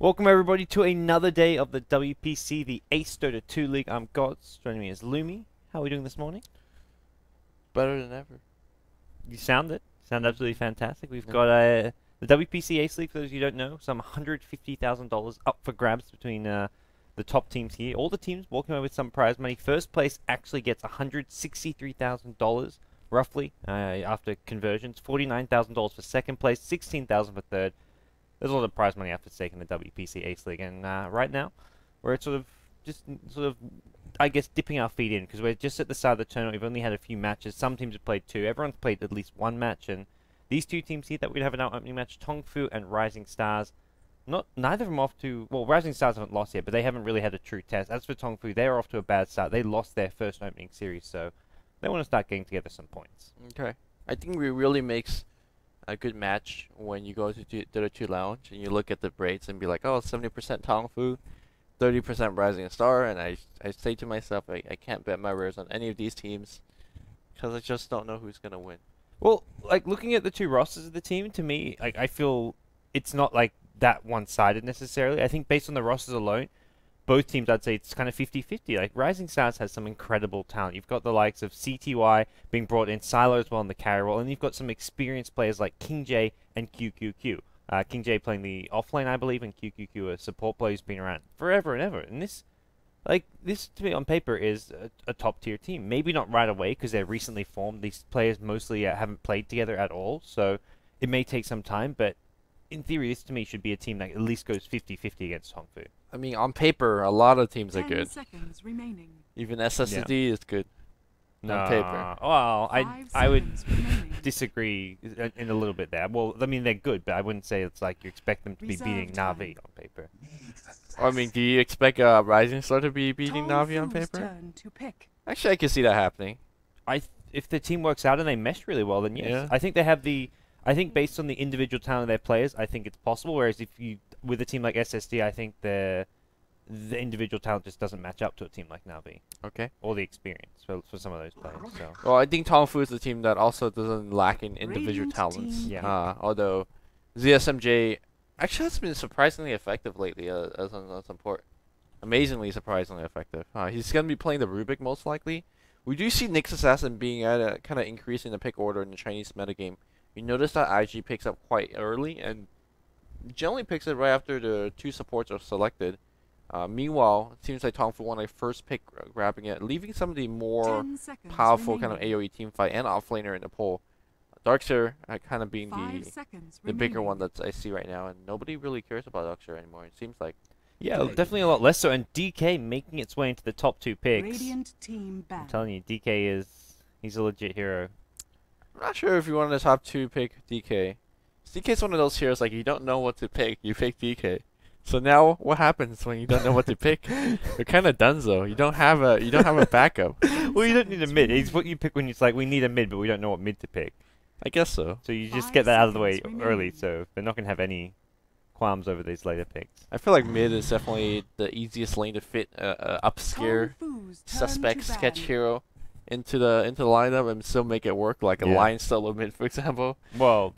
Welcome everybody to another day of the WPC, the Ace Dota 2 League. I'm Gods. Joining me is Lumi. How are we doing this morning? Better than ever. You sound it. Sound absolutely fantastic. We've got the WPC Ace League, for those of you who don't know, some $150,000 up for grabs between the top teams here. All the teams walking away with some prize money. First place actually gets $163,000 roughly after conversions. $49,000 for second place, $16,000 for third. There's a lot of prize money after taking the WPC Ace League, and right now we're sort of, I guess, dipping our feet in because we're just at the start of the tournament. We've only had a few matches. Some teams have played two. Everyone's played at least one match, and these two teams here that we're gonna have an opening match, Tongfu and Rising Stars. Neither of them off to, well, Rising Stars haven't lost yet, but they haven't really had a true test. As for Tongfu, they're off to a bad start. They lost their first opening series, so they want to start getting together some points. Okay. I think it really makes a good match when you go to the 2 lounge and you look at the rates and be like, oh, 70% Tongfu, 30% Rising Star, and I say to myself, I can't bet my wares on any of these teams because I just don't know who's going to win. Well, like, looking at the two rosters of the team, to me, I feel it's not like that one-sided necessarily. I think based on the rosters alone, both teams, I'd say it's kind of 50-50. Like, Rising Stars has some incredible talent. You've got the likes of CTY being brought in, Silo as well in the carry role, and you've got some experienced players like King J and QQQ. King J playing the offlane, I believe, and QQQ a support player who's been around forever and ever. And this to me on paper is a top-tier team. Maybe not right away because they're recently formed. These players mostly haven't played together at all, so it may take some time, but in theory, this to me should be a team that at least goes 50-50 against Tongfu. I mean, on paper, a lot of teams are good. 10 seconds remaining. Even SSD is good on paper. Well, I would remaining. disagree in a little bit there. Well, I mean, they're good, but I wouldn't say it's like you expect them to be Reserve beating time. Na'Vi on paper. I mean, do you expect Rising Star to be beating Na'Vi on Tongfu's paper? turn to pick. Actually, I can see that happening. If the team works out and they mesh really well, then yes. Yeah. I think they have I think based on the individual talent of their players, I think it's possible. Whereas if you, with a team like SSD, I think the individual talent just doesn't match up to a team like Na'Vi. Okay. Or the experience for some of those players. So. Well, I think Tongfu is a team that also doesn't lack in individual Radiant talents. team Yeah. Although ZSMJ actually has been surprisingly effective lately as on support. Amazingly surprisingly effective. He's going to be playing the Rubik most likely. We do see Nyx Assassin being at a kind of increasing the pick order in the Chinese metagame. You notice that IG picks up quite early and generally picks it right after the two supports are selected. Meanwhile, it seems like Tongfu won a first pick grabbing it, leaving some of the more 10 seconds powerful kind of remaining. AoE team fight and offlaner in the poll. Darkseer kind of being 5 seconds the bigger remaining. one that I see right now, and nobody really cares about Darkseer anymore, it seems like. Yeah, definitely a lot less so. And DK making its way into the top 2 picks. Radiant team I'm back. telling you, he's a legit hero. I'm not sure if you want the top 2 pick DK. DK's one of those heroes, like, you don't know what to pick, you pick DK. So now, what happens when you don't know what to pick? You're kind of donezo. You don't have a backup. Well, you don't need a mid. It's what you pick when it's like, we need a mid, but we don't know what mid to pick. I guess so. So you just 5 get that out of the way seconds early, remaining. so they're not going to have any qualms over these later picks. I feel like mid is definitely the easiest lane to fit upscare Tongfu's turn suspect to sketch ban. hero into the lineup and still make it work, like a Yeah. line solo mid, for example. Well,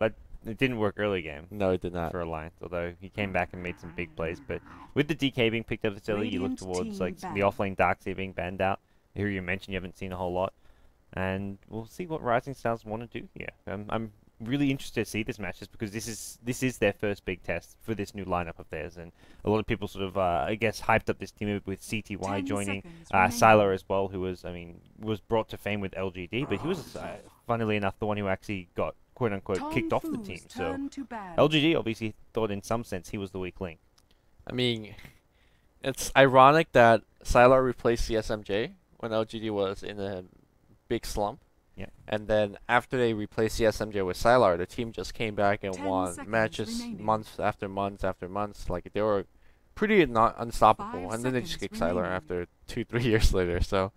it didn't work early game No, it did not. for Alliance, although he came back and made some big plays. But with the DK being picked up this early, you look Radiant towards team like the banned. offlane Darkseer being banned out. Who you mentioned you haven't seen a whole lot. And we'll see what Rising Stars want to do here. I'm really interested to see this match just because this is their first big test for this new lineup of theirs, and a lot of people sort of I guess hyped up this team with CTY 10 joining seconds remaining. Silo as well, who was brought to fame with LGD, but he was funnily enough the one who actually got quote unquote kicked off the Tongfu's team. So turn to ban. LGD obviously thought in some sense he was the weak link. I mean, it's ironic that Sylar replaced CSMJ when LGD was in a big slump. Yeah. And then after they replaced CSMJ with Sylar, the team just came back and 10 won seconds matches remaining. months after months after months. Like, they were pretty not unstoppable. 5 And then they just seconds kicked Sylar remaining. after 2-3 years later. So,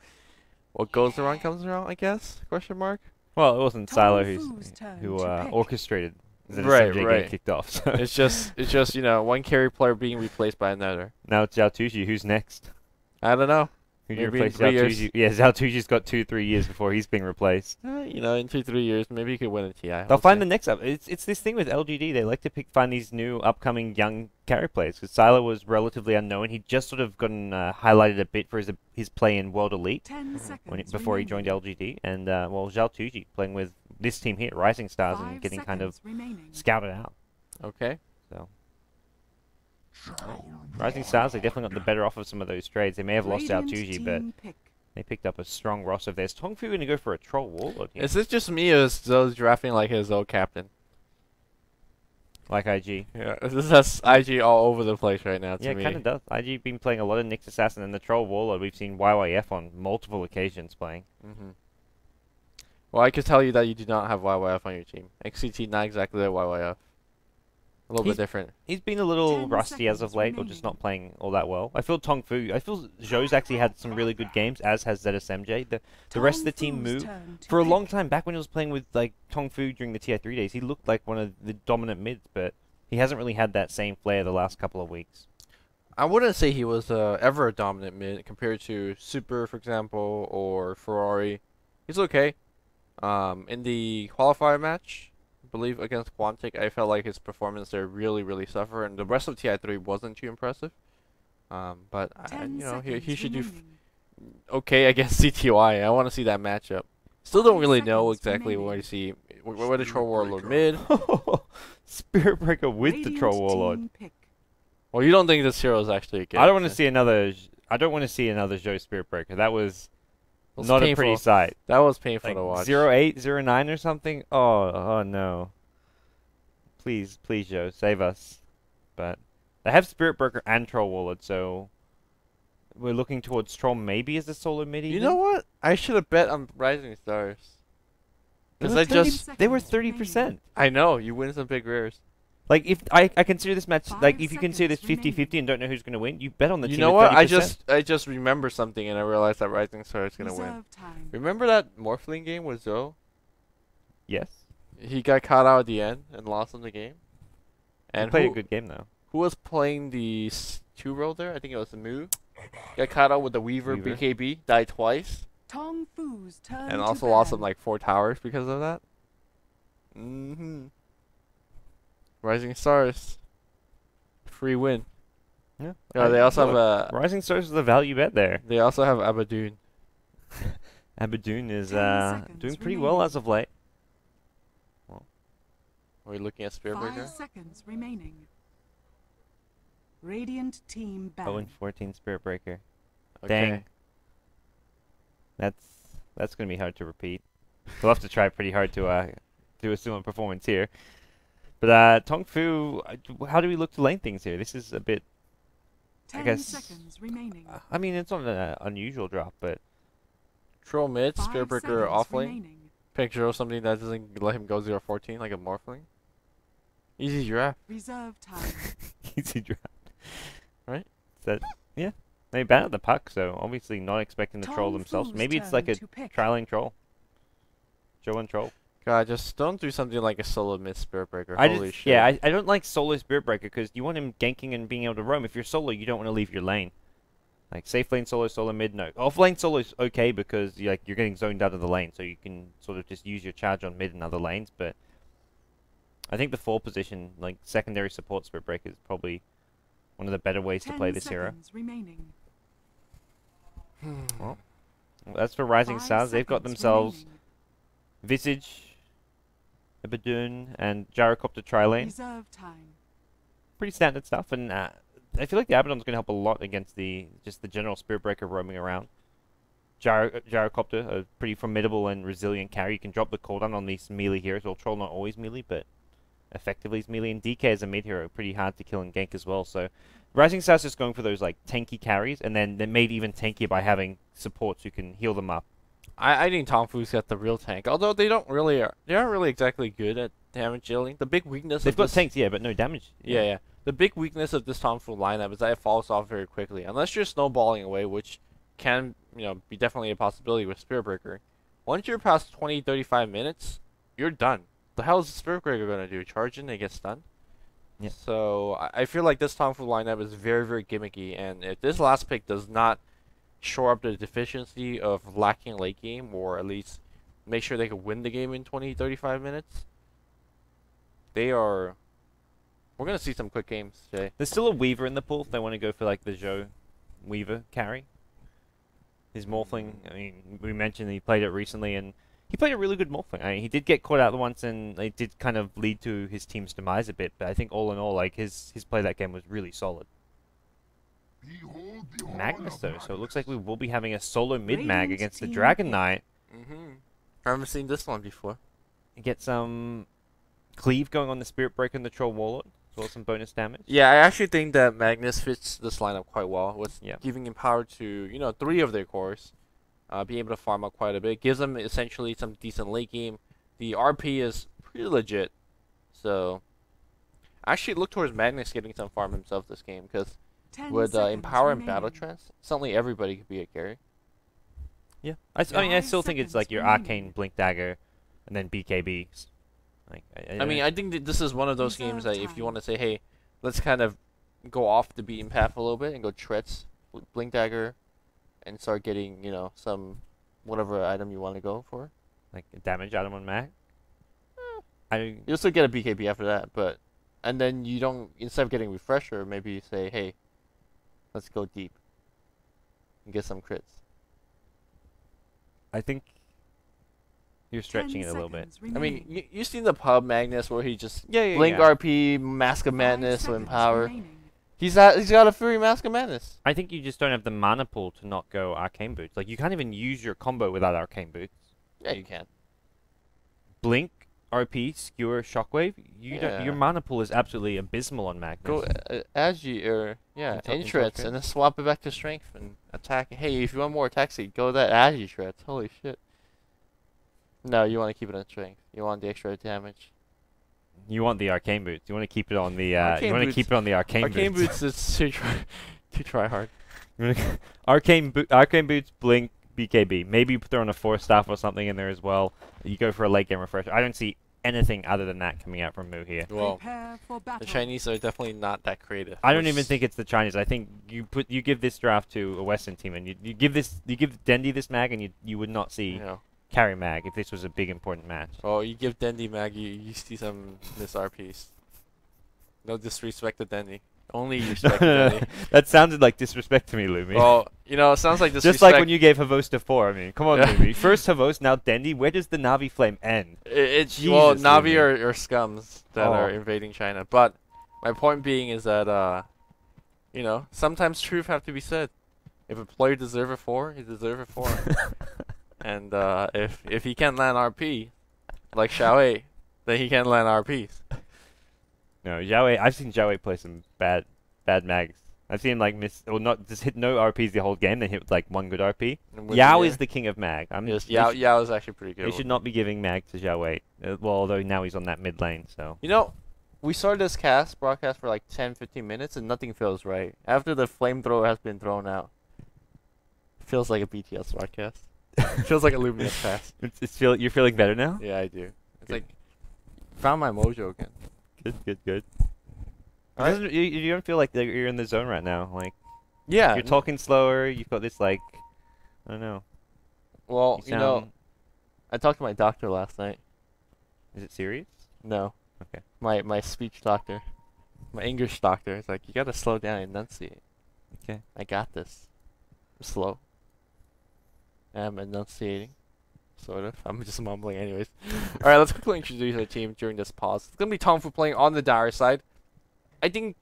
what goes around comes around, I guess? Question mark. Well, it wasn't Silo Tongfu's turn who to pick. orchestrated the Right, SMJ right. getting kicked off. So It's just one carry player being replaced by another. now it's Zhao Tushi. Who's next? I don't know. Who do you Maybe in replace 3 years. Zhao Tuji? Yeah, Zhao Tuji's got 2-3 years before he's being replaced. You know, in 2-3 years, maybe he could win a TI. They'll we'll find see. the next up. It's this thing with LGD. They like to find these new upcoming young carry players. Because Sylar was relatively unknown. He just sort of gotten highlighted a bit for his play in World Elite 10 seconds before he joined remaining. LGD. And well, Zhao Tuji playing with this team here, Rising Stars, and 5 getting kind of seconds remaining. scouted out. Okay. So Rising Stars, they definitely got the better off of some of those trades. They may have lost Zhao Radiant Tuji, but team pick. they picked up a strong roster of theirs. Tongfu going to go for a Troll Warlord here, Is this just me or is Zoe's drafting like his old captain? like IG. Yeah, this has IG all over the place right now to Yeah, me. it kind of does. IG been playing a lot of Nyx Assassin and the Troll Warlord. We've seen YYF on multiple occasions playing. Well, I could tell you that you do not have YYF on your team. XCT not exactly the YYF. A little bit different. He's been a little 10 rusty as of seconds late, or remaining. just not playing all that well. I feel Tongfu. I feel Zhou's actually had some really good games, as has ZSMJ. The rest of the team Tongfu's moved. turn to For a pick. long time, back when he was playing with like Tongfu during the TI3 days, he looked like one of the dominant mids, but he hasn't really had that same flair the last couple of weeks. I wouldn't say he was ever a dominant mid compared to Super, for example, or Ferrari. He's okay. In the qualifier match, I believe against Quantic, I felt like his performance there really, really suffered, and the rest of TI3 wasn't too impressive. But you know, he should do okay against CTY. I want to see that matchup. Still don't 5 really know seconds exactly where remaining. to see where the Troll Warlord mid. Spirit Breaker with the Radiant Troll Warlord. team pick. Well, you don't think this hero is actually a good? I don't want to see another. I don't want to see another Zhou Spirit Breaker. That was It's not a painful. pretty sight. That was painful Like to watch. 08, 09 or something. Oh no. Please, please, Zhou, save us. But they have Spirit Breaker and Troll Warlord, so we're looking towards Troll maybe as a solo mid. You know what? I should have bet on Rising Stars. They Because were I 30 just, they were seconds 30%. I know you win some big rares. Like if I consider this match, 5 like if you consider this seconds 50-50 and don't know who's going to win, you bet on the You team. know at what? 30%. I just remember something and I realized that Rising Star is gonna win. Reserve time. Remember that Morphling game with Zoe? Yes. He got caught out at the end and lost in the game. And And played who, a good game though. who was playing the 2-row there? I think it was the Moo. Got caught out with the Weaver, Weaver. BKB, died twice, Tongfu's turn and to also lost ban. him like 4 towers because of that. Rising Stars. Free win. Yeah. Yeah, they also Look, have Rising Stars is the value bet there. they also have Abadoon. Abadoon is 10 seconds doing pretty well remaining. as of late. Are we looking at Spirit 5 Breaker? seconds remaining. Radiant team ban. 0-14 Spirit Breaker. Okay. Dang. That's gonna be hard to repeat. We'll have to try pretty hard to do a similar performance here. But Tongfu, how do we look to lane things here? This is a bit. 10 guess- seconds remaining. I mean, it's not an unusual drop, but Troll mid, 5 Spirit Breaker seconds off lane. remaining. Picture something that doesn't let him go 0-14 like a Morphling. Easy draft. Reserve time. easy draft. Right? That yeah. They banned the puck, so obviously not expecting the troll themselves. Tongfu's Maybe it's like turn a to pick. trialing troll. Joe and troll. God, just don't do something like a solo mid Spirit Breaker. I Holy just, shit. yeah, I don't like solo Spirit Breaker because you want him ganking and being able to roam. If you're solo, you don't want to leave your lane. Like safe lane solo, solo mid, no. Off lane solo is okay because you're getting zoned out of the lane, so you can sort of just use your charge on mid and other lanes. But I think the 4 position, like secondary support Spirit Breaker, is probably one of the better ways to 10 play this hero. seconds remaining. Well, as for Rising 5 Stars, they've got seconds themselves remaining. Visage, Abadoon, and Gyrocopter Trilane. Reserve time. Pretty standard stuff, and I feel like the Abaddon's going to help a lot against just the general Spirit Breaker roaming around. Gyrocopter, a pretty formidable and resilient carry. You can drop the cooldown on these melee heroes. Well, Troll not always melee, but effectively is melee. And DK as a mid hero, pretty hard to kill and gank as well. So Rising Stars just going for those like tanky carries, and then they're made even tankier by having supports who can heal them up. I think Tongfu's got the real tank. Although they aren't really exactly good at damage dealing. The big weakness They've of got this, tanks, yeah, but no damage. Yeah. The big weakness of this Tongfu lineup is that it falls off very quickly. Unless you're snowballing away, which can, be definitely a possibility with Spirit Breaker. Once you're past 20, 35 minutes, you're done. The hell is the Spirit Breaker going to do? Charge in and get stunned? Yeah. So I feel like this Tongfu lineup is very, very gimmicky, and if this last pick does not shore up the deficiency of lacking late game, or at least make sure they could win the game in 20-35 minutes. We're gonna see some quick games, Jay. There's still a Weaver in the pool if they want to go for like the Zhou Weaver carry. His Morphling, I mean, we mentioned he played it recently, and he played a really good Morphling. I mean, he did get caught out once, and it did kind of lead to his team's demise a bit. But I think all in all, like his play that game was really solid. Magnus though, so it looks like we will be having a solo mid mag against the Dragon Knight. I haven't seen this one before. Get some cleave going on the Spirit Breaker and the Troll Warlord, as well as some bonus damage. Yeah, I actually think that Magnus fits this lineup quite well, with Yeah. giving him power to 3 of their cores, being able to farm up quite a bit. Gives them essentially some decent late game. The RP is pretty legit, so I actually look towards Magnus getting some farm himself this game, because 10 with seconds Empower and Battle remaining. Trance, suddenly everybody could be a carry. Yeah, I mean, I still think it's like your Seconds Arcane remaining. Blink Dagger, and then BKBs. Like, I mean, I think that this is one of those games that Reserve if you time. want to say, hey, let's kind of go off the beaten path a little bit and go Treads, Blink Dagger, and start getting, some whatever item you want to go for. like a damage item on mag. I You'll still get a BKB after that, and then you don't, instead of getting Refresher, maybe you say, hey, let's go deep and get some crits. I think you're 10 stretching it a little bit. seconds I mean, remaining. you seen the pub Magnus where he just Yeah, Blink RP, Mask of 5 Madness with seconds Empower. remaining. He's got a Fury Mask of Madness. I think you just don't have the mana pool to not go Arcane Boots. Like, you can't even use your combo without Arcane Boots. Yeah, you can. Blink, RP, Skewer, Shockwave. You don't. Yeah. Your mana pool is absolutely abysmal on Magnus. Go Agi or Intrets, and then swap it back to Strength and attack. Hey, if you want more attack speed, go that Agi Shreds. Holy shit. No, you want to keep it on Strength. You want the extra damage. You want the Arcane Boots. You want to keep it on the. Arcane You want to Boots- keep it on the Arcane Boots. Arcane Boots is too try hard. Arcane Boots, Blink, BKB. Maybe you throw on a 4-staff or something in there as well. You go for a late game refresher. I don't see anything other than that coming out from Mu here. Well, Prepare for battle. the Chinese are definitely not that creative. I don't even think it's the Chinese. I think you give this draft to a Western team, and you give Dendi this mag, and you would not see carry mag if this was a big important match. Well, you give Dendi Mag, you see some miss RPs. No disrespect to Dendi. Only respect to Dendi. That sounded like disrespect to me, Lumi. Well, it sounds like disrespect. Just like when you gave Havosta 4. I mean, come on, Yeah. Lumi. First Havost, now Dendi. Where does the Navi flame end? It's Jesus, Navi Lumi. are scums that are Oh. invading China. But my point being is that sometimes truth have to be said. If a player deserves a 4, he deserves a 4. And if he can't land RP, like Xiaowei, then he can't land RPs. No, I've seen Xiaowei play some bad mags. I've seen him like just hit no RPs the whole game, then hit like one good RP. And with Yao the, is the king of mag. yes, Yao is actually pretty good. They should not be giving mag to Xiaowei. Well, although now he's on that mid lane, so. We started this broadcast for like 10-15 minutes, and nothing feels right. After the flamethrower has been thrown out, it feels like a BTS broadcast. It feels like a Luminous pass. You're feeling better now? Yeah, I do. It's Good. like found my mojo again. Good. Alright. You don't feel like you're in the zone right now. Like, Yeah. you're talking slower. You've got this like, I don't know. Well, You sound, I talked to my doctor last night. is it serious? No. Okay. My speech doctor, my English doctor is like, you gotta slow down and enunciate. Okay. I got this. I'm slow. I'm enunciating. Sort of. I'm just mumbling anyways. Alright, let's quickly introduce our team during this pause. It's gonna be Tongfu playing on the Dire side. I think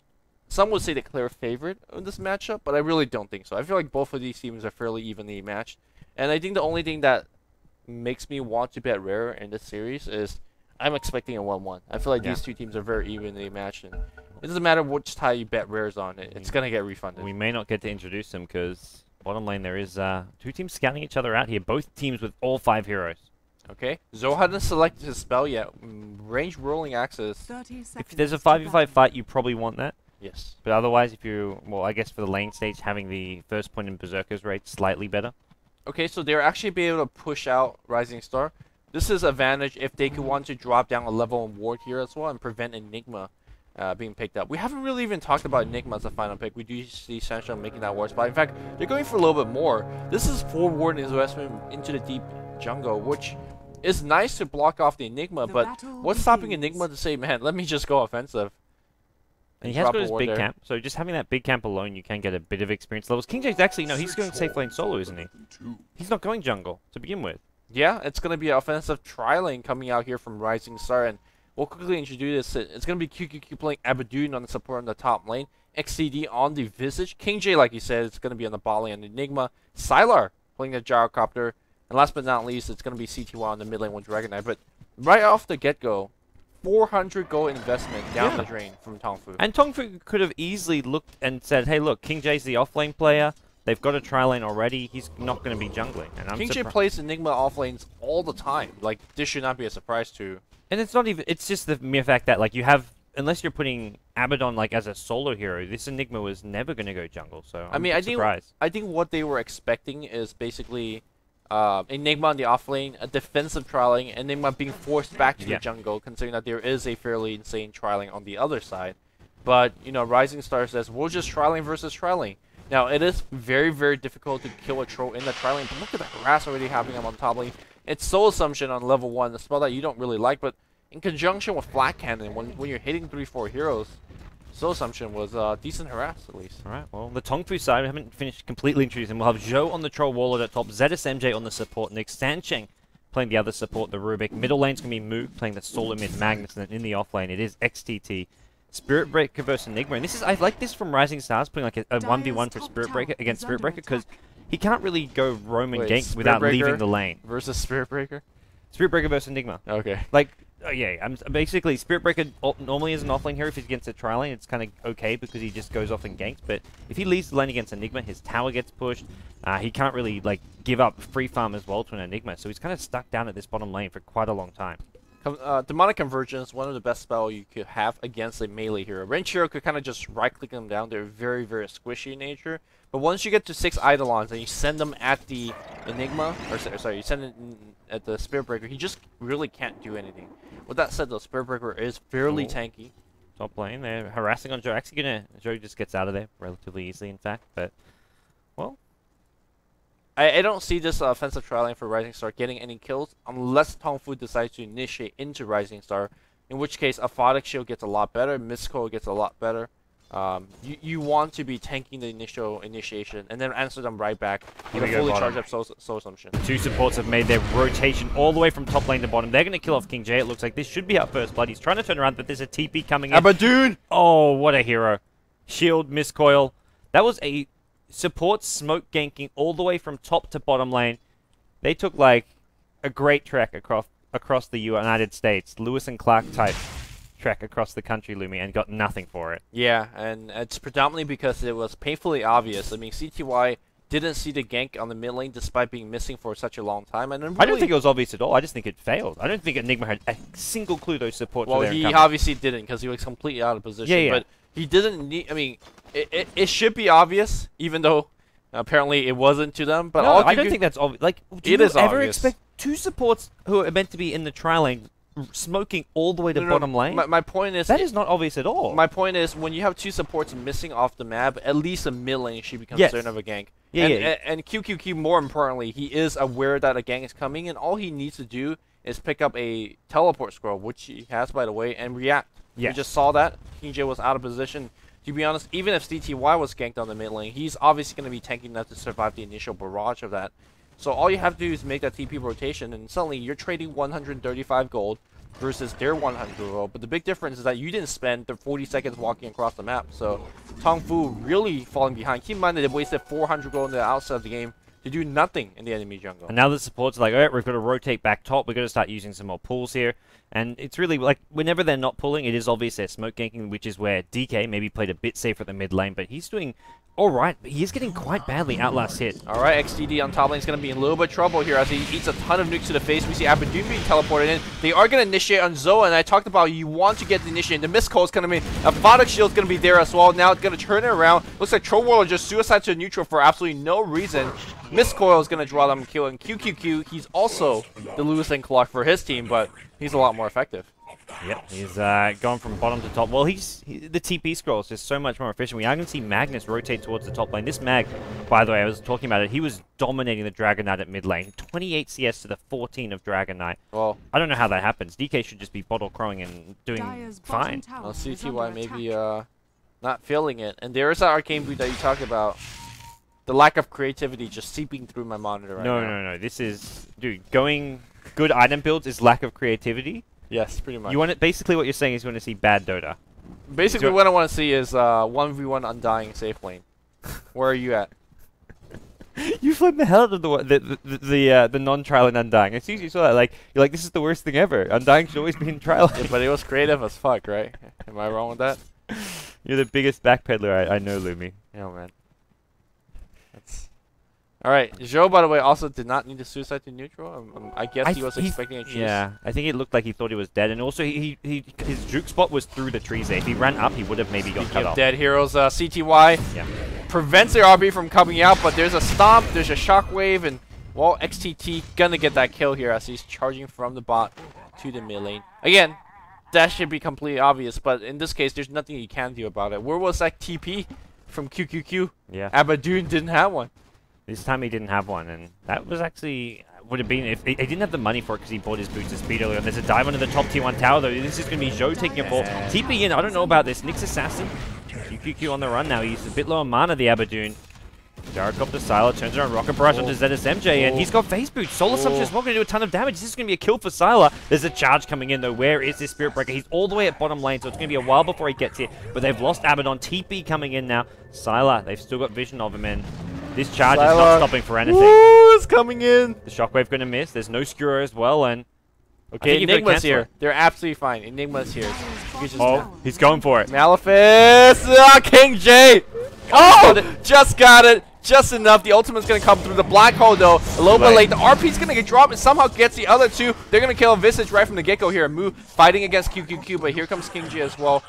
some would say the clear favorite in this matchup, but I really don't think so. I feel like both of these teams are fairly evenly matched. And I think the only thing that makes me want to bet Rare in this series is I'm expecting a 1-1. I feel like Yeah. these two teams are very evenly matched, and it doesn't matter which tie you bet Rares on. It's gonna get refunded. We may not get to introduce them because bottom lane there is two teams scouting each other out here. Both teams with all 5 heroes. Okay, Zoe hasn't selected his spell yet. Range rolling axis. 30 seconds. If there's a to 5v5 battle. fight, you probably want that. Yes. But otherwise, if you, well, I guess for the lane stage, having the first point in Berserker's rate slightly better. Okay, so they're actually be able to push out Rising Star. This is advantage if they could want to drop down a level in ward here as well and prevent Enigma being picked up. We haven't really even talked about Enigma as a final pick. We do see Sancho making that war spot. In fact, they're going for a little bit more. This is forward investment into the deep jungle, which is nice to block off the Enigma, but what's stopping Enigma to say, man, let me just go offensive? And he has got his big camp, so just having that big camp alone, you can get a bit of experience levels. King J's actually, no, he's going safe lane solo, isn't he? He's not going jungle to begin with. Yeah, it's going to be an offensive trialing coming out here from Rising Star, and we'll quickly introduce this. It's going to be QQQ playing Abaddon on the support on the top lane, XCD on the Visage, King J, like you said, it's going to be on the bot lane on the Enigma, Sylar playing the Gyrocopter, and last but not least, it's going to be CTY on the mid lane with Dragon Knight. But right off the get-go, 400 gold investment down the drain from Tongfu. And Tongfu could have easily looked and said, hey, look, King J's the offlane player. They've got a tri-lane already. He's not going to be jungling. And King J plays Enigma offlanes all the time. Like, this should not be a surprise to... And it's not even... It's just the mere fact that, like, you have... Unless you're putting Abaddon, like, as a solo hero, this Enigma was never going to go jungle, so I'm surprised. I think what they were expecting is basically... Enigma on the offlane, a defensive trialing, Enigma being forced back to the jungle, considering that there is a fairly insane trialing on the other side. But, you know, Rising Star says, we'll just trialing versus trialing. Now, it is very, very difficult to kill a troll in the trialing, but look at the harass already happening on top lane. It's Soul Assumption on level 1, a spell that you don't really like, but in conjunction with Flat Cannon, when you're hitting 3-4 heroes, Soul Assumption was decent harass, at least. Alright, well, the Tongfu side, we haven't finished completely introducing. We'll have Zhou on the Troll Warlord at top, ZSMJ on the support, Nick Sancheng playing the other support, the Rubik. Middle lane's going to be Moog playing the solo mid Magnus, and then in the offlane, it is XTT. Spirit Breaker versus Enigma, and this is, I like this from Rising Stars, putting like a 1v1 for Spirit Breaker against Spirit Breaker, because he can't really go roam and gank without leaving the lane. Versus Spirit Breaker? Spirit Breaker versus Enigma. Okay. Like, yeah, I'm basically Spirit Breaker normally is an offlane hero. If he's against a tri-lane, it's kind of okay because he just goes off and ganks. But if he leaves the lane against Enigma, his tower gets pushed. He can't really like give up free farm as well to an Enigma, so he's kind of stuck down at this bottom lane for quite a long time. Demonic Convergence, one of the best spells you could have against a melee hero. Range hero could kind of just right-click them down. They're very, very squishy in nature. But once you get to 6 Eidolons and you send them at the Enigma, or sorry, you send it at the Spirit Breaker, he just really can't do anything. With that said, though, Spirit Breaker is fairly tanky. Top lane, they're harassing on Joe. Actually, Joe just gets out of there relatively easily, in fact. But, well... I don't see this offensive trialing for Rising Star getting any kills unless Tongfu decides to initiate into Rising Star, in which case Aphotic Shield gets a lot better, Mystical gets a lot better. You want to be tanking the initial initiation and then answer them right back with a fully charged up Soul Assumption. Two supports have made their rotation all the way from top lane to bottom. They're going to kill off King J. It looks like this should be our first blood. He's trying to turn around, but there's a TP coming in. Abaddon! Oh, what a hero. Shield, miscoil. That was a support smoke ganking all the way from top to bottom lane. They took like a great trek across the United States. Lewis and Clark type trek across the country, Lumi, and got nothing for it. Yeah, and it's predominantly because it was painfully obvious. I mean, CTY didn't see the gank on the mid lane despite being missing for such a long time. And really, I don't think it was obvious at all. I just think it failed. I don't think Enigma had a single clue those supports were there. Well, he obviously didn't because he was completely out of position. Yeah. But he didn't need... I mean, it should be obvious, even though apparently it wasn't to them. But no, I don't think that's obvious. Like, do you ever expect two supports who are meant to be in the tri-lane smoking all the way to bottom lane? My point is... That is not obvious at all. My point is, when you have two supports missing off the map, at least a mid lane should be concerned of a gank. And QQQ, more importantly, he is aware that a gank is coming, and all he needs to do is pick up a teleport scroll, which he has, by the way, and react. We just saw that. King J was out of position. To be honest, even if CTY was ganked on the mid lane, he's obviously going to be tanking enough to survive the initial barrage of that. So all you have to do is make that TP rotation, and suddenly you're trading 135 gold versus their 100 gold. But the big difference is that you didn't spend the 40 seconds walking across the map. So Tongfu really falling behind. Keep in mind that they wasted 400 gold on the outside of the game to do nothing in the enemy jungle. And now the supports are like, alright, we've got to rotate back top. We've got to start using some more pulls here. And it's really like, whenever they're not pulling, it is obvious they're smoke ganking, which is where DK maybe played a bit safer at the mid lane. But he's doing alright, but he is getting quite badly outlast hit. Alright, XDD on top lane is going to be in a little bit of trouble here as he eats a ton of nukes to the face. We see Abaddon being teleported in. They are going to initiate on Zoa, and I talked about you want to get the initiate. The Mist Coil is going to be... Aphotic Shield is going to be there as well. Now it's going to turn it around. Looks like Troll Warlord just suicide to neutral for absolutely no reason. Mist Coil is going to draw them and kill. And QQQ, he's also the Lewis and Clark for his team, but he's a lot more effective. Yep, he's gone from bottom to top. Well, the TP scroll is just so much more efficient. We are going to see Magnus rotate towards the top lane. This Mag, by the way, I was talking about it, he was dominating the Dragon Knight at mid lane. 28 CS to the 14 of Dragon Knight. Well, I don't know how that happens. DK should just be bottle crowing and doing Dire's fine. bottom tower well, is CTY under maybe attack. not feeling it. And there is that arcane boot that you talked about. The lack of creativity just seeping through my monitor right now. No. This is, dude, going good item builds is lack of creativity. Yes, pretty much. You want it, basically what you're saying is you want to see bad Dota. Basically, what I want to see is 1v1 Undying safe lane. Where are you at? You flipped the hell out of the non-trial and Undying. As soon as you saw that, like, you're like, this is the worst thing ever. Undying should always be in trial. Yeah, but it was creative as fuck, right? Am I wrong with that? You're the biggest backpedaler I know, Lumi. Yeah, man. That's... Alright, Zhou, by the way, also did not need to suicide to neutral. I guess he was expecting a cheese. Yeah, I think it looked like he thought he was dead, and also his juke spot was through the trees there. If he ran up, he would have maybe got cut off. Dead heroes, CTY Yeah. prevents the RB from coming out, but there's a stomp, there's a shockwave, and well, XTT gonna get that kill here as he's charging from the bot to the mid lane. Again, that should be completely obvious, but in this case, there's nothing you can do about it. Where was that TP from QQQ? Yeah. Abadoon didn't have one. This time he didn't have one, and that was actually would have been if he didn't have the money for it because he bought his boots of speed earlier. And there's a dive under the top tier 1 tower though. This is going to be Zhou taking a fall. TP in. I don't know about this. Nyx Assassin. QQQ on the run now. He's a bit low on mana, the Abadoon. Gyrocopter Sylar turns around Rocket Barrage onto ZSMJ, and he's got phase boots. Solar Assumption is not going to do a ton of damage. This is going to be a kill for Sylar. There's a charge coming in though. Where is this Spirit Breaker? He's all the way at bottom lane, so it's going to be a while before he gets here. But they've lost Abaddon. TP coming in now. Sylar, they've still got vision of him, and this charge is not stopping for anything. Woo, it's coming in. The Shockwave going to miss. There's no Skewer as well, and Okay, you've got to Enigma's cancel here. it. They're absolutely fine. Enigma's here. Oh, he's going for it. Malefice! Ah, King J! Oh! Just got it. Just enough. The ultimate's going to come through the black hole, though. A little bit late. The RP's going to get dropped and somehow gets the other two. They're going to kill Visage right from the get-go here. Mu fighting against QQQ, but here comes King J as well.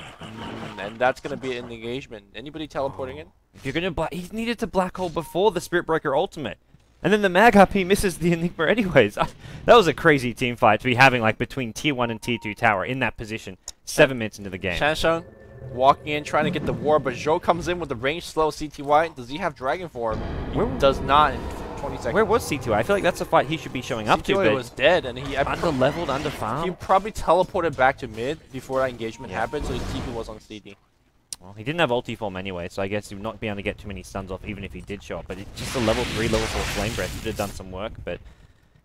And that's going to be an engagement. Anybody teleporting in? If you're going to he needed to black hole before the Spirit Breaker ultimate. And then the Mag HP misses the Enigma anyways. That was a crazy team fight to be having like between tier 1 and tier 2 tower in that position 7 minutes into the game. Shansheng walking in, trying to get the war, but Zhou comes in with the range slow CTY. Does he have Dragon Form? He does not in 20 seconds. Where was C2? I feel like that's a fight he should be showing up to, CTY but was dead, and he under-leveled, he under-farmed. probably teleported back to mid before that engagement happened, so his TP was on CD. Well, he didn't have ulti form anyway, so I guess he would not be able to get too many stuns off even if he did show up. But it's just a level 3, level 4 Flame Breath. He could have done some work, but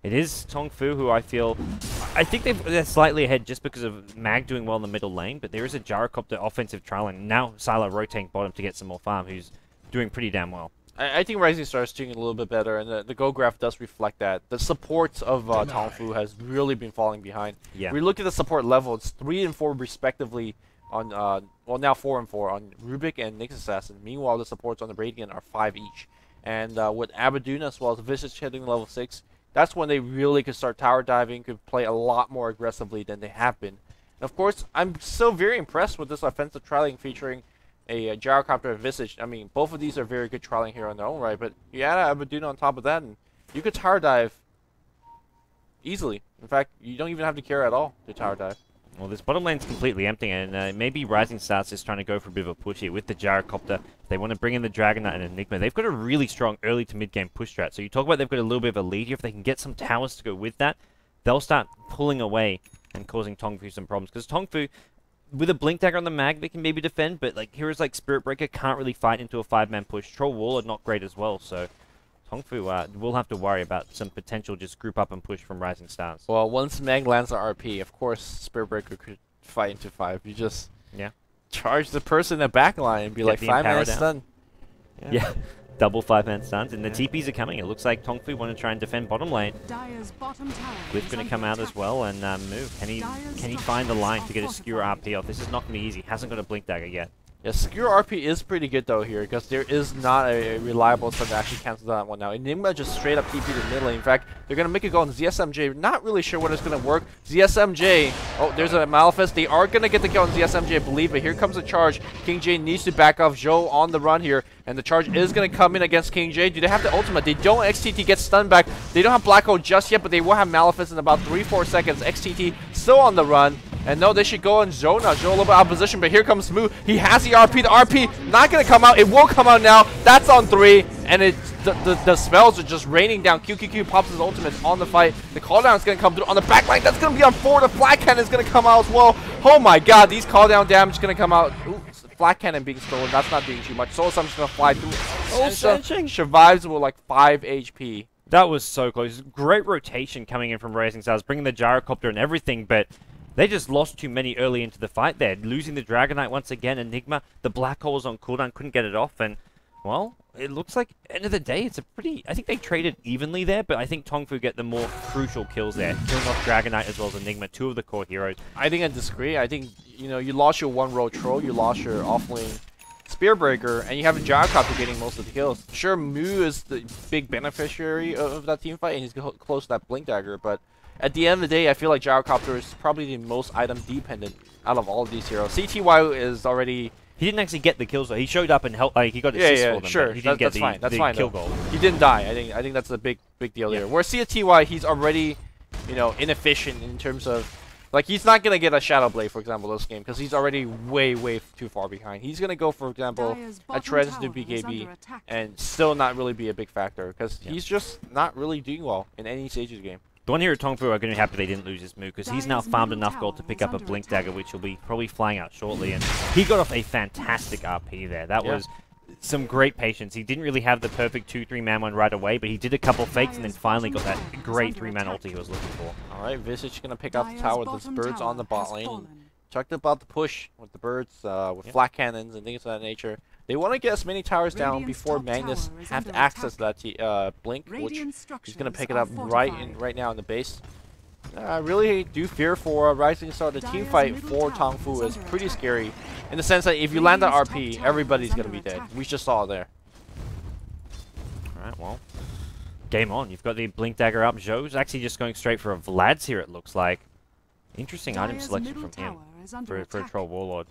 it is Tongfu who I think they're slightly ahead just because of Mag doing well in the middle lane, but there is a Gyrocopter offensive trial, and now Sylar rotating bottom to get some more farm, who's doing pretty damn well. I think Rising Star is doing a little bit better, and the Go graph does reflect that. The support of Tongfu has really been falling behind. Yeah. We look at the support level, it's 3 and 4 respectively on, well now 4 and 4 on Rubik and Nyx Assassin. Meanwhile, the supports on the Radiant are 5 each. And with Abaddon as well as Visage hitting level 6, that's when they really could start tower diving, could play a lot more aggressively than they have been. And of course, I'm still very impressed with this offensive trialing featuring a Gyrocopter and Visage. I mean, both of these are very good trialing here on their own right, but you add Abaddon on top of that, and you could tower dive easily. In fact, you don't even have to care at all to tower dive. Well, this bottom lane's completely empty, and maybe Rising Stars is trying to go for a bit of a push here with the Gyrocopter. They want to bring in the Dragon Knight and Enigma. They've got a really strong early to mid-game push strat. So you talk about they've got a little bit of a lead here. If they can get some towers to go with that, they'll start pulling away and causing Tongfu some problems. Because Tongfu, with a Blink Dagger on the Mag, they can maybe defend, but like heroes like Spirit Breaker can't really fight into a 5-man push. Troll Wall are not great as well, so Tongfu will have to worry about some potential just group up and push from Rising Stars. Well, once Mag lands the RP, of course, Spirit Breaker could fight into 5. You just charge the person in the back line and be like 5-man stun. Yeah. Double 5-man stuns, and the TPs are coming. It looks like Tongfu want to try and defend bottom lane. Dire's bottom tower Glyph's going to come out as well and move. Can he find the line to get a Skewer RP off? This is not going to be easy. Hasn't got a Blink Dagger yet. Yeah, Skewer RP is pretty good though here, because there is not a reliable stun to actually cancel that one now. Enigma just straight up TP to mid lane. In fact, they're going to make it go on ZSMJ. Not really sure when it's going to work. ZSMJ, oh, there's a Malefice. They are going to get the kill on ZSMJ, I believe, but here comes a charge. King J needs to back off. Zhou on the run here, and the charge is going to come in against King J. Do they have the ultimate? They don't. XTT gets stunned back. They don't have Black Hole just yet, but they will have Malefice in about 3-4 seconds. XTT still on the run. And no, they should go on Zhou now. Zhou a little bit out of position, but here comes Smooth. He has the RP. The RP not going to come out. It will come out now. That's on 3. And the spells are just raining down. QQQ pops his ultimate on the fight. The call down is going to come through on the back line. That's going to be on 4. The flat cannon is going to come out as well. Oh my god, these call down damage is going to come out. Ooh, flat cannon being stolen. That's not doing too much. Soul Summon's going to fly through. Searching. Survives with like 5 HP. That was so close. Great rotation coming in from Rising Stars, bringing the gyrocopter and everything, but they just lost too many early into the fight there. Losing the Dragonite once again, Enigma, the Black Hole was on cooldown, couldn't get it off, and, well, it looks like, end of the day, it's a pretty... I think they traded evenly there, but I think Tongfu get the more crucial kills there, killing off Dragonite as well as Enigma, 2 of the core heroes. I think I disagree. I think, you know, you lost your 1-row troll, you lost your off-lane Spearbreaker, and you have a Gyrocopter getting most of the kills. Sure, Mu is the big beneficiary of that team fight, and he's close to that Blink Dagger, but at the end of the day, I feel like Gyrocopter is probably the most item-dependent out of all of these heroes. CTY is already... He didn't actually get the kills, though. He showed up and helped, he got assists for them, sure. but he didn't get that's the fine, kill though. goal. He didn't die. I think that's a big deal here. Where CTY, he's already, you know, inefficient in terms of... Like, he's not going to get a Shadow Blade, for example, this game, because he's already way too far behind. He's going to go, for example, a Trez to BKB, and still not really be a big factor, because he's just not really doing well in any stage of the game. The one here at Tongfu are going to be happy they didn't lose his move, because he's now farmed enough gold to pick up a Blink Dagger, which will be probably flying out shortly, and he got off a fantastic RP there. That was some great patience. He didn't really have the perfect 2-3-man one right away, but he did a couple fakes and then finally got that great 3-man ulti he was looking for. Alright, Visage gonna pick up the tower. There's birds on the bot lane. Talked about the push with the birds, with flat cannons and things of that nature. They want to get as many towers down before Magnus have access to that Blink, which he's gonna pick it up right now in the base. I really do fear for Rising Star. The team fight for Tongfu is pretty scary, in the sense that if you land that RP, everybody's gonna be dead. We just saw it there. Alright, well, game on. You've got the Blink Dagger up. Zhou's actually just going straight for a Vlad's here, it looks like. Interesting item selection from him for a Troll Warlord.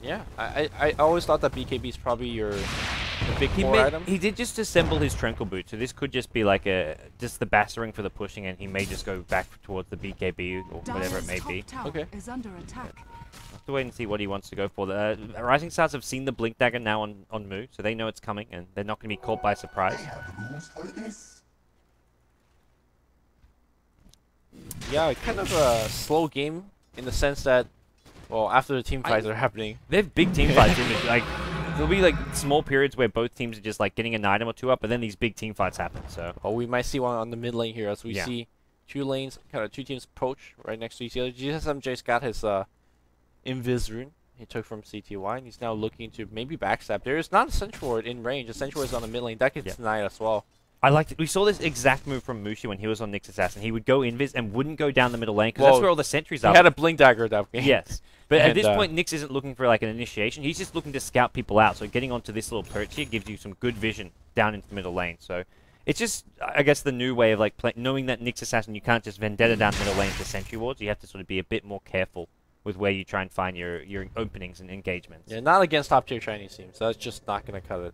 Yeah, I always thought that BKB is probably your big core item. He did just assemble his Trenkle Boot, so this could just be like just the Bassering for the pushing, and he may just go back towards the BKB or whatever it may be. Okay. We'll have to wait and see what he wants to go for. The Rising Stars have seen the Blink Dagger now on Mu, so they know it's coming, and they're not going to be caught by surprise. Yeah, kind of a slow game in the sense that, well, after the team fights are happening. They have big team fights in it. Like, there'll be like small periods where both teams are just like getting an item or two up, but then these big team fights happen. So, well, we might see one on the mid lane here as we see two teams approach right next to each other. GSMJ's got his Invis rune he took from CTY, and he's now looking to maybe backstab. There is not a Sentry Ward in range. A Sentry Ward is on the mid lane. That gets denied as well. I liked it. We saw this exact move from Mushi when he was on Nyx Assassin. He would go invis and wouldn't go down the middle lane because that's where all the sentries are. He had a Blink Dagger that game. Yes. But at this point, Nyx isn't looking for like an initiation. He's just looking to scout people out. So getting onto this little perch here gives you some good vision down into the middle lane. So it's just, I guess, the new way of like knowing that Nyx Assassin, you can't just vendetta down the middle lane to sentry wards. You have to sort of be a bit more careful with where you try and find your openings and engagements. Yeah, not against top tier Chinese teams. That's just not going to cut it.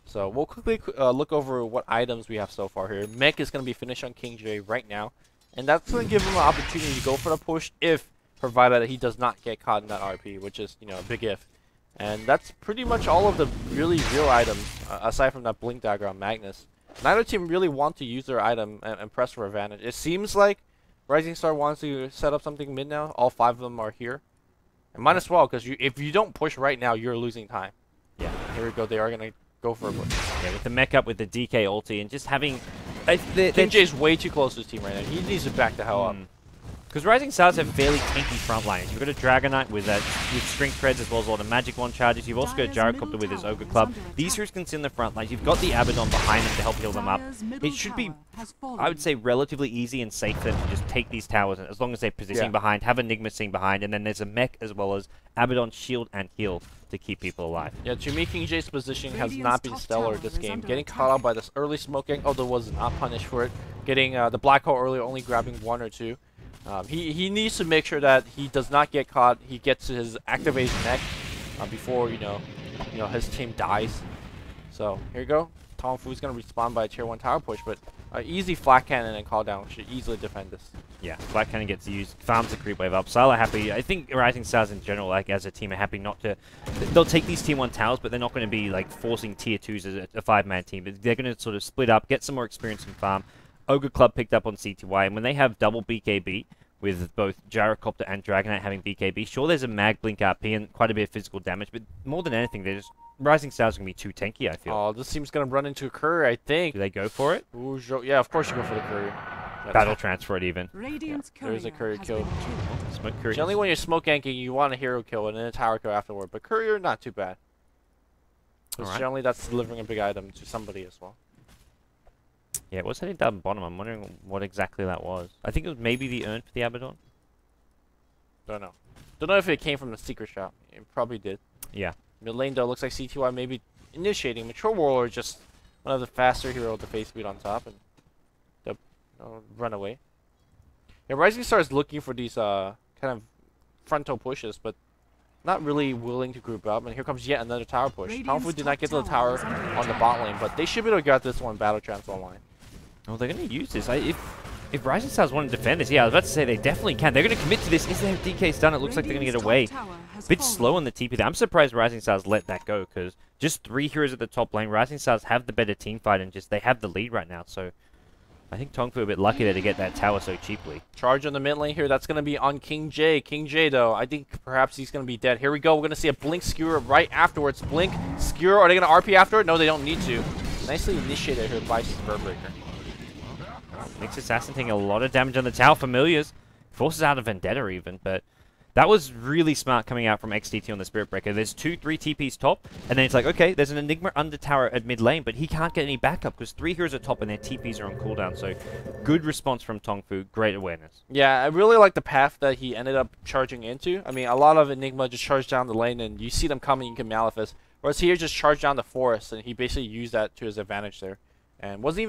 So we'll quickly look over what items we have so far here. Mech is going to be finished on King J right now, and that's going to give him an opportunity to go for the push if, provided that he does not get caught in that RP, which is, you know, a big if. And that's pretty much all of the really real items, aside from that Blink Dagger on Magnus. Neither team really want to use their item and press for advantage. It seems like Rising Star wants to set up something mid now. All 5 of them are here. And might as well, because if you don't push right now, you're losing time. Yeah, here we go. They are going to go for a push. Yeah, with the mech up with the DK ulti and just having... King J's way too close to his team right now. He needs to back the hell up. Because Rising Stars have fairly tanky front lines. You've got a Dragonite with Strength Treads as well as all the Magic Wand charges. You've also got Gyrocopter with his Ogre Club. These heroes can sit in the front lines. You've got the Abaddon behind them to help heal them up. It should be, I would say, relatively easy and safe for them to just take these towers, as long as they're positioning behind, have Enigma sitting behind, and then there's a mech as well as Abaddon shield and heal to keep people alive. Yeah, to me, King J's positioning has not been stellar this game. Getting caught out by this early smoking, although was not punished for it. Getting the Black Hole earlier, only grabbing 1 or 2. He needs to make sure that he does not get caught. He gets to his activated mech before you know his team dies. So here you go. Tongfu is going to respawn by a tier 1 tower push, but Easy flat cannon and call down should easily defend this. Yeah, Black Cannon gets used, farms the creep wave up. Sylar happy. I think Rising Stars in general, like as a team, are happy not to. They'll take these tier 1 towers, but they're not going to be like forcing tier 2s as a 5-man team. They're going to sort of split up, get some more experience in farm. Ogre Club picked up on CTY, and when they have double BKB with both Gyrocopter and Dragonite having BKB, sure there's a mag blink RP and quite a bit of physical damage, but more than anything, they're just Rising Stars are going to be too tanky, I feel. Oh, this team's going to run into a courier, I think. Do they go for it? Ooh, yeah, of course you go for the courier. Battle transfer it even. Radiant's There's a courier has kill. been killed. Smoke courier. Generally, when you're smoke ganking, you want a hero kill and then a tower kill afterward. But courier, not too bad. Because Alright. generally, that's delivering a big item to somebody as well. Yeah, it was heading down bottom. I'm wondering what exactly that was. I think it was maybe the urn for the Abaddon. Don't know. Don't know if it came from the secret shop. It probably did. Yeah. Mid lane, though, looks like CTY maybe initiating. Mature Warlord just one of the faster hero with the face speed on top, and they'll run away. Yeah, Rising Star is looking for these kind of frontal pushes, but not really willing to group up. And here comes yet another tower push. Tongfu did not get to the tower on the bot lane, but they should be able to get this one battle trans online. Oh, they're going to use this. If Rising Stars want to defend this, yeah, I was about to say they definitely can. They're going to commit to this. Is their DK stun? It looks like they're going to get away. Bit slow on the TP there. I'm surprised Rising Stars let that go, because just 3 heroes at the top lane. Rising Stars have the better team fight, and just they have the lead right now. So I think Tongfu a bit lucky there to get that tower so cheaply. Charge on the mid lane here. That's going to be on King J. King J, though, I think perhaps he's going to be dead. Here we go. We're going to see a Blink Skewer right afterwards. Blink, Skewer. Are they going to RP after it? No, they don't need to. Nicely initiated here by Spellbreaker. Nyx Assassin taking a lot of damage on the tower. Familiars. Forces out a Vendetta even, but that was really smart coming out from XTT on the Spirit Breaker. There's 2-3 TPs top, and then it's like, okay, there's an Enigma under tower at mid lane, but he can't get any backup because 3 heroes at top and their TPs are on cooldown. So good response from Tongfu. Great awareness. Yeah, I really like the path that he ended up charging into. I mean, a lot of Enigma just charge down the lane, and you see them coming, you can Malefice. Whereas here, just charge down the forest, and he basically used that to his advantage there. And wasn't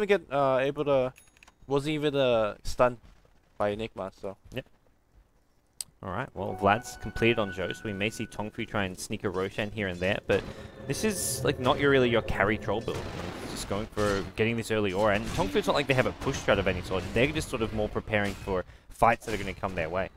even stunned by Enigma, so. Yep. Alright, well, Vlad's completed on Joe, so we may see Tongfu try and sneak a Roshan here and there, but this is like not really your carry troll build. Just going for getting this early aura, and Tongfu's not like they have a push strat of any sort. They're just sort of more preparing for fights that are going to come their way.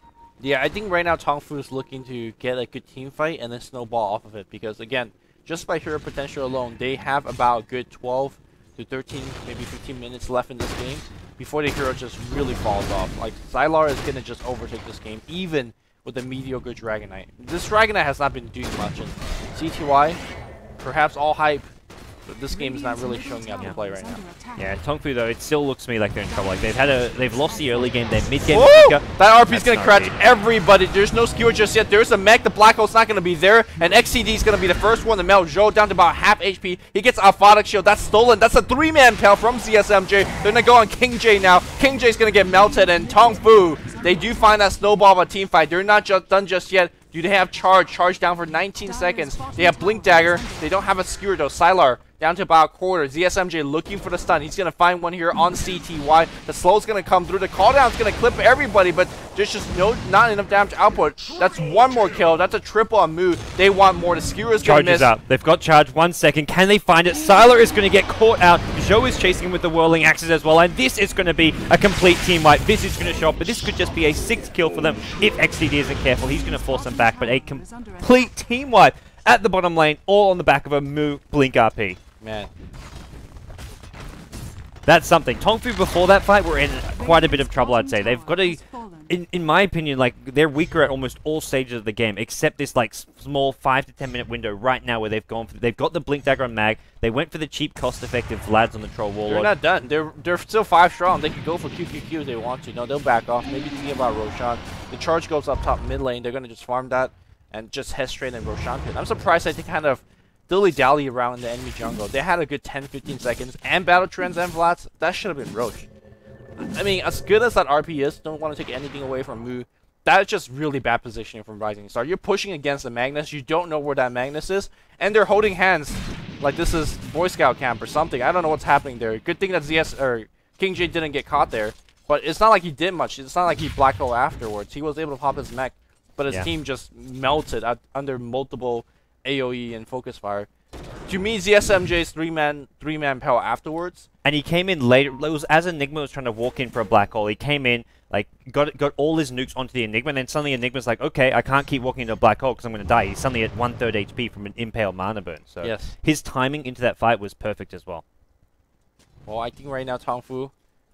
Yeah, I think right now Tongfu is looking to get a good team fight and then snowball off of it, because again, just by hero potential alone, they have about a good 12 to 13, maybe 15 minutes left in this game before the hero just really falls off. Like, Sylar is going to just overtake this game, even with a mediocre Dragonite. This Dragonite has not been doing much, and CTY, perhaps all hype, but this game is not really showing out to play right now. Yeah, Tongfu though, it still looks to me like they're in trouble. Like they've lost the early game, their mid game. That RP is going to crash everybody. There's no skewer just yet. There's a mech. The Black Hole's not going to be there, and XCD is going to be the first one to melt. Zhou down to about half HP. He gets Aphotic Shield. That's stolen. That's a 3-man tell from CSMJ. They're going to go on King J now. King J's going to get melted, and Tongfu, they do find that snowball of a team fight. They're not done just yet. Do they have charge down for 19 seconds? They have Blink Dagger. They don't have a skewer though. Sylar down to about a quarter. ZSMJ looking for the stun. He's going to find one here on CTY. The slow's going to come through. The cooldown's going to clip everybody, but there's just not enough damage output. That's one more kill. That's a triple on Moo. They want more. The skewer's going to miss. Up. They've got charge. 1 second. Can they find it? Sylar is going to get caught out. Zhou is chasing him with the whirling axes as well, and this is going to be a complete team wipe. This is going to show up, but this could just be a 6th kill for them if XDD isn't careful. He's going to force them back, but a complete team wipe at the bottom lane, all on the back of a Moo Blink RP. Man. That's something. Tongfu before that fight were in quite a bit of trouble, I'd say. They've got a, in my opinion, like they're weaker at almost all stages of the game, except this like small 5 to 10 minute window right now where they've gone for, they've got the Blink Dagger on Mag. They went for the cheap, cost-effective Vlads on the Troll Warlord. They're not done. They're still 5 strong. They could go for QQQ if they want to. No, they'll back off. Maybe thinking about Roshan. The charge goes up top mid lane. They're gonna just farm that and just head straight in Roshan pit. I'm surprised they kind of dilly-dally around in the enemy jungle. They had a good 10-15 seconds, and Battle Trends and Vlads, that should have been Roche. I mean, as good as that RP is, don't want to take anything away from Moo, that's just really bad positioning from Rising Star. You're pushing against the Magnus, you don't know where that Magnus is, and they're holding hands like this is Boy Scout camp or something. I don't know what's happening there. Good thing that King J didn't get caught there, but it's not like he did much. It's not like he black hole afterwards. He was able to pop his mech, but his team just melted under multiple AoE and focus fire. Do you mean ZSMJ's three-man power afterwards? And he came in later. It was as Enigma was trying to walk in for a black hole. He came in, like, got all his nukes onto the Enigma, and then suddenly Enigma's like, okay, I can't keep walking into a black hole because I'm going to die. He's suddenly at 1/3 HP from an impale mana burn. So yes, his timing into that fight was perfect as well. Well, I think right now Tongfu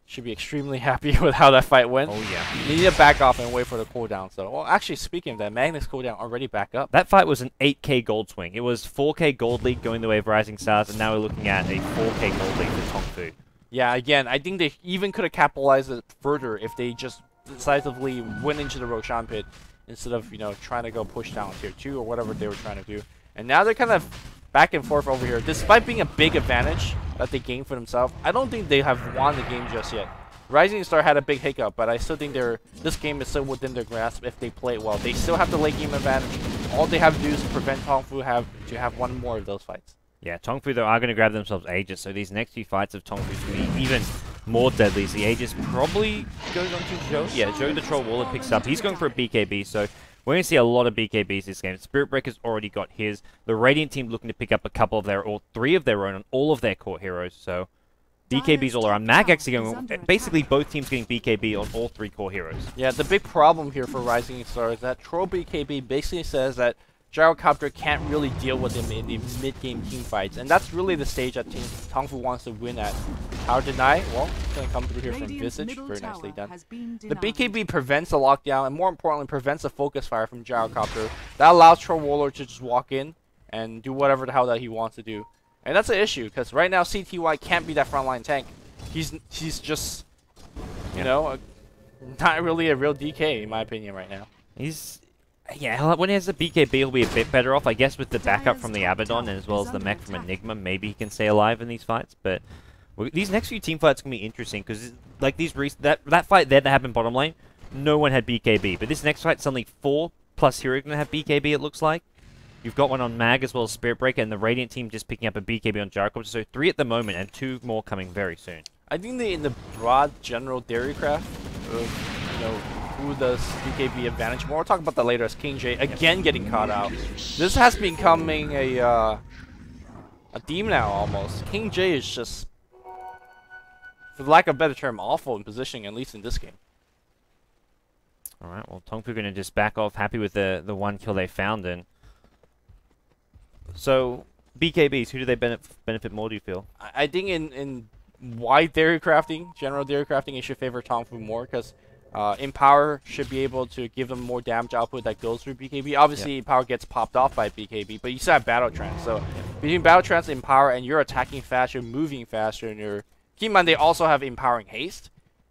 should be extremely happy with how that fight went. Oh yeah. You need to back off and wait for the cooldown. So, well, actually, speaking of that, Magnus cooldown already back up. That fight was an 8k gold swing. It was 4k gold league going the way of Rising Stars, and now we're looking at a 4k gold league for Tongfu. Yeah, again, I think they even could have capitalized it further if they just decisively went into the Roshan pit instead of, you know, trying to go push down tier 2 or whatever they were trying to do. And now they're kind of back and forth over here. Despite being a big advantage that they gained for themselves, I don't think they have won the game just yet. Rising Star had a big hiccup, but I still think this game is still within their grasp if they play it well. They still have the late game advantage. All they have to do is prevent Tongfu to have one more of those fights. Yeah, Tongfu, though, are going to grab themselves Aegis, so these next few fights of Tongfu's going to be even more deadly. The Aegis probably goes on to Zhou. Yeah, Zhou the Troll Waller picks up. He's going for a BKB, so we're going to see a lot of BKBs this game. Spirit Breaker's already got his. The Radiant team looking to pick up a couple of their, or 3 of their own on all of their core heroes, so BKBs all around. Mag actually going, basically both teams getting BKB on all 3 core heroes. Yeah, the big problem here for Rising Star is that Troll BKB basically says that Gyrocopter can't really deal with him in the mid-game team fights, and that's really the stage that Tongfu wants to win at. Power deny, well, it's going to come through here from Visage, very nicely done. The BKB prevents the lockdown, and more importantly, prevents the focus fire from Gyrocopter. That allows Troll Waller to just walk in and do whatever the hell that he wants to do. And that's an issue, because right now CTY can't be that frontline tank. He's just, you know, not really a real DK, in my opinion, right now. Yeah, when he has the BKB, he'll be a bit better off, I guess, with the backup from the Abaddon as well as the mech from Enigma. Maybe he can stay alive in these fights, but these next few team fights are going to be interesting, because like that fight there that happened bottom lane, no one had BKB, but this next fight, suddenly 4+ hero going to have BKB, it looks like. You've got one on Mag as well as Spirit Breaker, and the Radiant team just picking up a BKB on Gyrocopter, so 3 at the moment, and 2 more coming very soon. I think in the broad general theorycraft of, you know, who does BKB advantage more, we'll talk about that later as King J again getting caught out. This has becoming a theme now almost. King J is just, for lack of a better term, awful in positioning, at least in this game. Alright, well, Tongfu going to just back off, happy with the 1 kill they found in. So, BKBs, who do they benefit more, do you feel? I think in wide theory crafting, general theory crafting, it should favor Tongfu more, because Empower should be able to give them more damage output that goes through BKB. Obviously, Empower gets popped off by BKB, but you still have Battle Trance. So, between Battle Trance and Empower, and you're attacking faster, moving faster, and you're... Keep in mind, they also have Empowering Haste.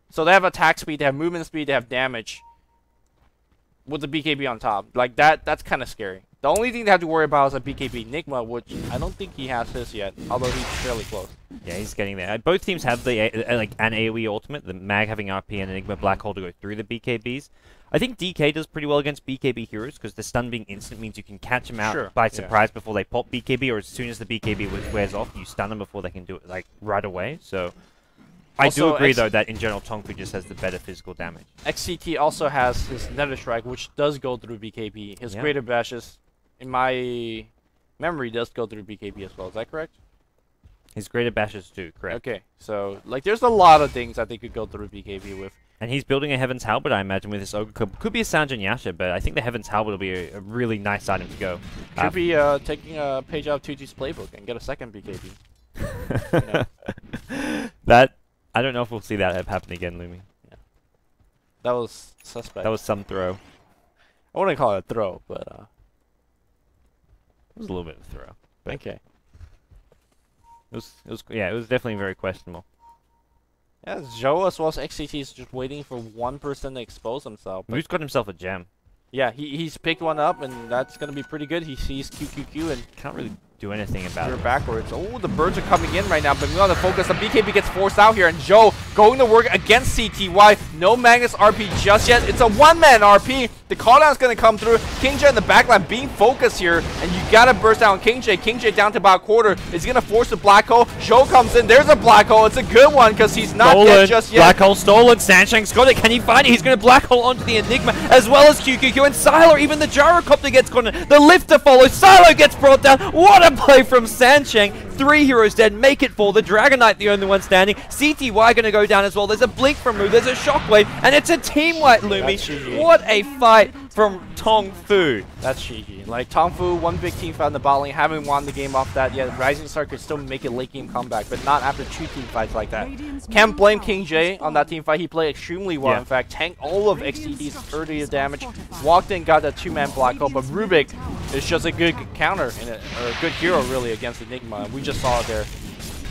So, they have attack speed, they have movement speed, they have damage with the BKB on top. Like, that's kind of scary. The only thing they have to worry about is a BKB Enigma, which I don't think he has his yet, although he's fairly close. Yeah, he's getting there. Both teams have the like an AoE ultimate, the Mag having RP and Enigma Black Hole to go through the BKBs. I think DK does pretty well against BKB heroes, because the stun being instant means you can catch them out by surprise before they pop BKB, or as soon as the BKB wears off, you stun them before they can do it like right away. So I do agree, though, that in general, Tongfu just has the better physical damage. XCT also has his Nether Strike, which does go through BKB. His Greater Bashes, in my memory, does go through BKB as well. Is that correct? His Greater Bashes do, correct. Okay, so like there's a lot of things that they could go through BKB with. And he's building a Heaven's Halberd, I imagine, with this Ogre Club. Could be a Sanjin Yasha, but I think the Heaven's Halberd will be a really nice item to go. Could be taking a page out of 2G's playbook and get a second BKB. You know? That... I don't know if we'll see that happen again, Lumi. Yeah. That was suspect. That was some throw. I wouldn't call it a throw, but it was a little bit of a throw. Okay. It was definitely very questionable. Yeah, Zhou as well as XCT is just waiting for one person to expose himself. Who's got himself a gem? Yeah, he's picked one up, and that's gonna be pretty good. He sees QQQ and can't really do anything about it. Backwards. Oh, the birds are coming in right now, but we want to focus. The BKB gets forced out here, and Zhou going to work against CTY. No Magnus RP just yet. It's a one-man RP. The call-down is going to come through. King J in the backline being focused here, and you got to burst down King J. King J down to about a quarter. Is going to force the black hole. Zhou comes in. There's a black hole. It's a good one because he's not dead just yet. Black hole stolen. Sanshang's got it. Can he find it? He's going to black hole onto the Enigma as well as QQQ and Sylar. Even the gyrocopter gets caught in. The lifter follows. Sylar gets brought down. What What a play from Sansheng. 3 heroes dead, make it 4. The Dragon Knight the only one standing. CTY going to go down as well. There's a blink from Mu, there's a shockwave, and it's a team wipe, Lumi. What a fight from Tongfu. That's GG. Like, Tongfu, one big team fight in the bot lane, haven't won the game off that yet. Rising Star could still make a late game comeback, but not after 2 team fights like that. Can't blame King J on that team fight. He played extremely well, in fact. Tanked all of XTD's 30 damage. Walked in, got that 2-man black hole, but Rubik is just a good counter, and a good hero, really, against Enigma. We just saw it there.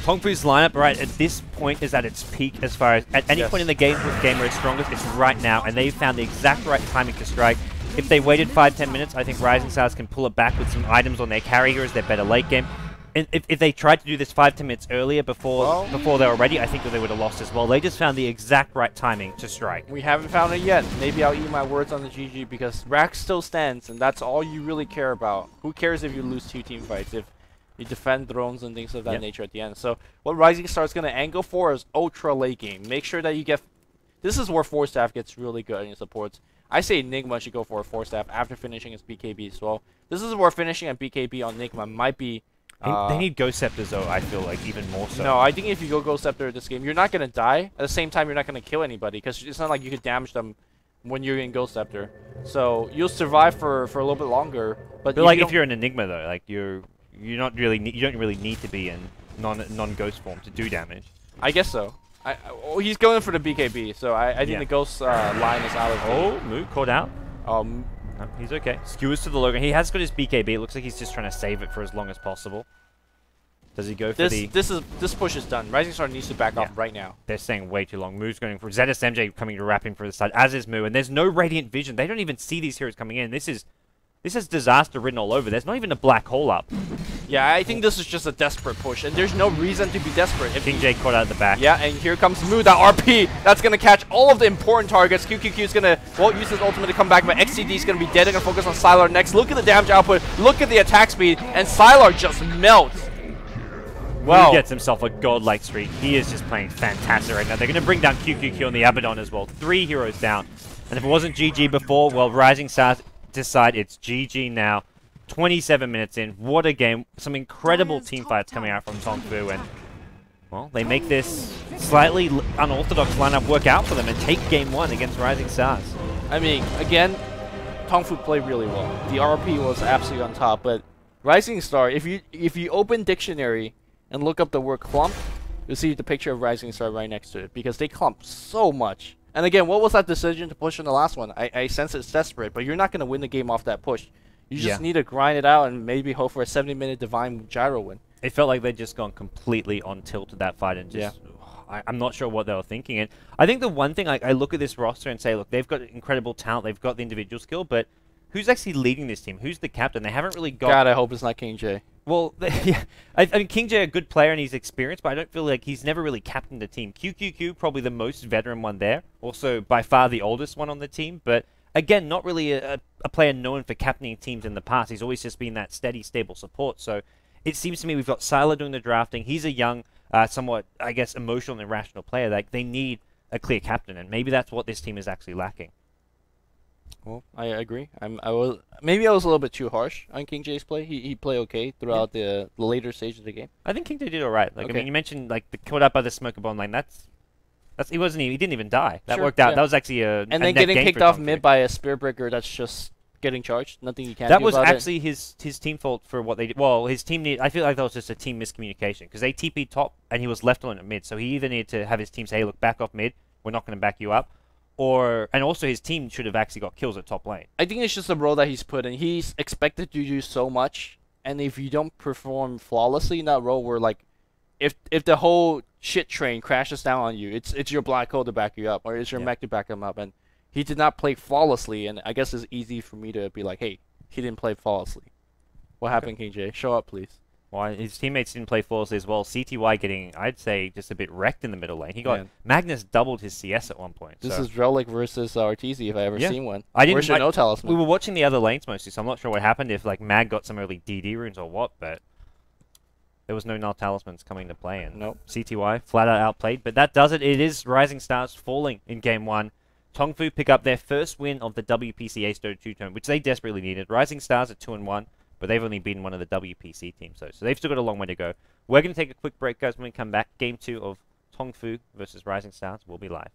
Tongfu's lineup right at this point is at its peak as far as at any point in the game where it's strongest, it's right now, and they've found the exact right timing to strike. If they waited 5-10 minutes, I think Rising Stars can pull it back with some items on their carry heroes, their better late game. And if they tried to do this 5-10 minutes earlier before they were ready, I think that they would have lost as well. They just found the exact right timing to strike. We haven't found it yet. Maybe I'll eat my words on the GG because Rack still stands, and that's all you really care about. Who cares if you lose 2 team fights, if you defend thrones and things of that nature at the end. So what Rising Star is going to angle for is ultra late game. Make sure that you get... This is where 4-staff gets really good in your supports. I say Enigma should go for a 4-staff after finishing his BKB as well. This is where finishing a BKB on Enigma might be... they need Ghost Scepters, though, I feel like, even more so. No, I think if you go Ghost Scepter this game, you're not going to die. At the same time, you're not going to kill anybody, because it's not like you could damage them when you're in Ghost Scepter. So you'll survive for a little bit longer. But like, if you're an Enigma, though, like, you don't really need to be in non-ghost form to do damage. I guess so. Well, he's going for the BKB, so I think the Ghost line is out of the... Oh, Mu caught out. No, he's okay. Skewers to the Logan. He has got his BKB. It looks like he's just trying to save it for as long as possible. Does he go for this push is done. Rising Star needs to back off right now. They're staying way too long. Mu's going for ZSMJ coming to wrap him for the side, as is Mu, and there's no Radiant Vision. They don't even see these heroes coming in. This is disaster written all over. There's not even a black hole up. Yeah, I think this is just a desperate push, and there's no reason to be desperate. King J caught out at the back. Yeah, and here comes Mu, that RP. That's going to catch all of the important targets. QQQ is going to, use his ultimate to come back, but XCD is going to be dead. They're going to focus on Sylar next. Look at the damage output. Look at the attack speed, and Sylar just melts. Well, he gets himself a godlike streak. He is just playing fantastic right now. They're going to bring down QQQ on the Abaddon as well. 3 heroes down. And if it wasn't GG before, well, Rising Stars decide it's GG now. 27 minutes in. What a game. Some incredible team fights coming out from Tongfu. And, well, they make this slightly unorthodox lineup work out for them and take game 1 against Rising Stars. I mean, again, Tongfu played really well. The RP was absolutely on top. But Rising Star, if you open Dictionary and look up the word clump, you'll see the picture of Rising Star right next to it, because they clump so much. And again, what was that decision to push in the last one? I sense it's desperate, but you're not going to win the game off that push. You just need to grind it out and maybe hope for a 70-minute Divine Gyro win. It felt like they'd just gone completely on tilt to that fight and just... I'm not sure what they were thinking. And I think the one thing, I look at this roster and say, look, they've got incredible talent, they've got the individual skill, but who's actually leading this team? Who's the captain? They haven't really got... God, I hope it's not King J. Well, yeah, I mean, King J a good player and he's experienced, but I don't feel like he's never really captained a team. QQQ, probably the most veteran one there. Also, by far the oldest one on the team. But, again, not really a player known for captaining teams in the past. He's always just been that steady, stable support. So, it seems to me we've got Sylar doing the drafting. He's a young, somewhat, I guess, emotional and irrational player. Like, they need a clear captain, and maybe that's what this team is actually lacking. Well, I agree. Maybe I was a little bit too harsh on King J's play. He played okay throughout the later stages of the game. I think King J did all right. Like, I mean, you mentioned like the caught up by the smoker bomb lane. He didn't even die. That worked out. That was actually and then getting kicked off mid by a spear breaker. That's just getting charged. Nothing you can do That was about actually his team fault for what they did. Well, his team I feel like that was just a team miscommunication because they TP'd top and he was left alone at mid. So he either needed to have his team say, "Hey, look, back off mid. We're not going to back you up." And also his team should have actually got kills at top lane. I think it's just the role that he's put in. He's expected to do so much, and if you don't perform flawlessly in that role, where like, if the whole shit train crashes down on you, it's your black hole to back you up, or it's your mech to back him up, and he did not play flawlessly. And I guess it's easy for me to be like, hey, he didn't play flawlessly. What happened, King J? Show up, please. Well, his teammates didn't play flawlessly as well. CTY getting, I'd say, just a bit wrecked in the middle lane. He got Magnus doubled his CS at one point. This is Relic versus Arteezy if I ever seen one. Where's your no talisman? We were watching the other lanes mostly, so I'm not sure what happened, if like Mag got some early DD runes or what, but there was no null talismans coming to play. And CTY flat out outplayed, but that does it. It is Rising Stars falling in game 1. Tongfu pick up their first win of the WPC Ace Dota 2 tournament, which they desperately needed. Rising Stars at 2-1. but they've only beaten one of the WPC teams, so they've still got a long way to go. We're going to take a quick break, guys. When we come back, Game 2 of Tongfu versus Rising Stars will be live.